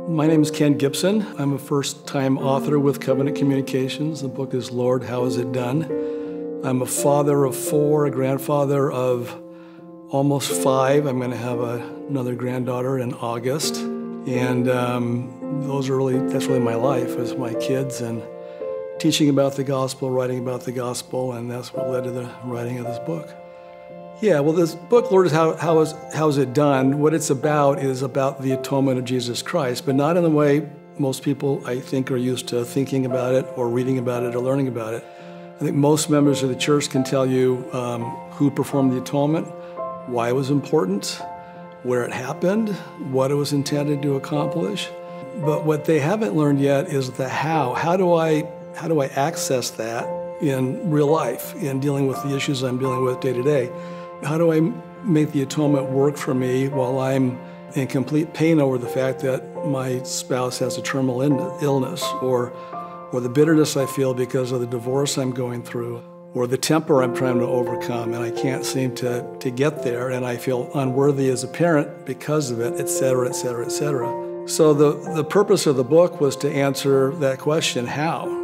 My name is Ken Gibson. I'm a first-time author with Covenant Communications. The book is Lord, How Is It Done? I'm a father of 4, a grandfather of almost 5. I'm going to have another granddaughter in August. And that's really my life, is my kids and teaching about the gospel, writing about the gospel, and that's what led to the writing of this book. Yeah, well, this book, Lord, How is It Done? What it's about is about the atonement of Jesus Christ, but not in the way most people, I think, are used to thinking about it or reading about it or learning about it. I think most members of the church can tell you who performed the atonement, why it was important, where it happened, what it was intended to accomplish. But what they haven't learned yet is the how. How do I access that in real life, in dealing with the issues I'm dealing with day to day? How do I make the atonement work for me while I'm in complete pain over the fact that my spouse has a terminal illness, or the bitterness I feel because of the divorce I'm going through, or the temper I'm trying to overcome and I can't seem to get there, and I feel unworthy as a parent because of it, et cetera, et cetera, et cetera. So the purpose of the book was to answer that question, how?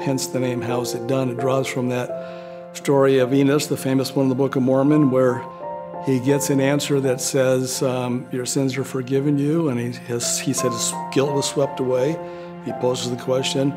Hence the name, How Is It Done? It draws from that story of Enos, the famous one in the Book of Mormon, where he gets an answer that says, your sins are forgiven you, and he said his guilt was swept away. He poses the question,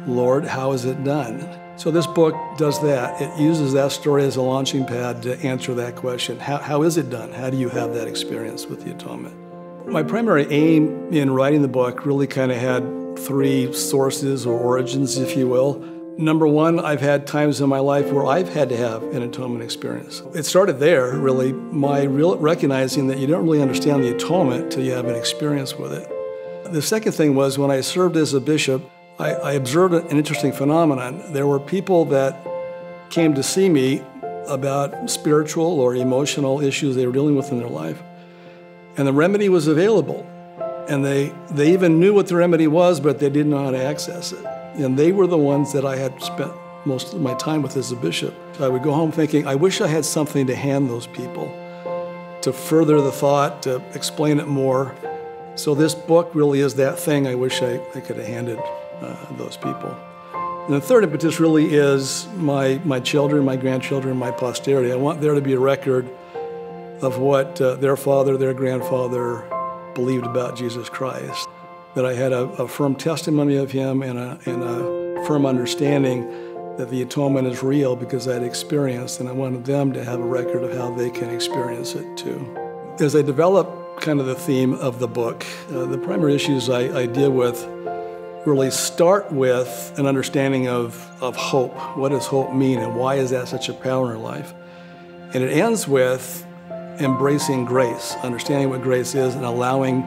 Lord, how is it done? So this book does that. It uses that story as a launching pad to answer that question. How is it done? How do you have that experience with the atonement? My primary aim in writing the book really kind of had 3 sources or origins, if you will. Number 1, I've had times in my life where I've had to have an atonement experience. It started there, really, my recognizing that you don't really understand the atonement till you have an experience with it. The second thing was, when I served as a bishop, I observed an interesting phenomenon. There were people that came to see me about spiritual or emotional issues they were dealing with in their life, and the remedy was available. And they even knew what the remedy was, but they didn't know how to access it. And they were the ones that I had spent most of my time with as a bishop. So I would go home thinking, I wish I had something to hand those people to further the thought, to explain it more. So this book really is that thing I wish I could have handed those people. And the third impetus really is my children, my grandchildren, my posterity. I want there to be a record of what their father, their grandfather believed about Jesus Christ, that I had a firm testimony of him and a firm understanding that the atonement is real because I'd experienced, and I wanted them to have a record of how they can experience it too. As I develop kind of the theme of the book, the primary issues I deal with really start with an understanding of hope. What does hope mean, and why is that such a power in our life? And it ends with embracing grace, understanding what grace is and allowing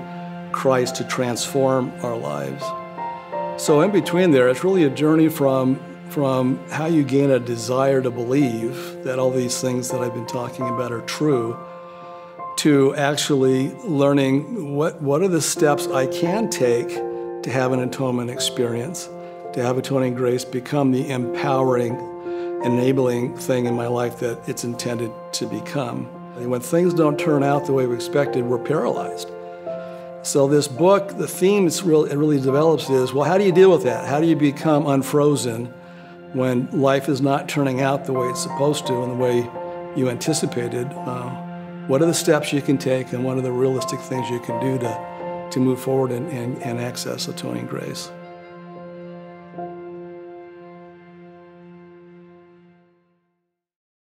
Christ to transform our lives. So in between there, it's really a journey from how you gain a desire to believe that all these things that I've been talking about are true, to actually learning what are the steps I can take to have an atonement experience, to have atoning grace become the empowering, enabling thing in my life that it's intended to become. And when things don't turn out the way we expected, we're paralyzed. So this book, the theme it really develops is, well, how do you deal with that? How do you become unfrozen when life is not turning out the way it's supposed to and the way you anticipated? What are the steps you can take, and what are the realistic things you can do to move forward and access atoning grace?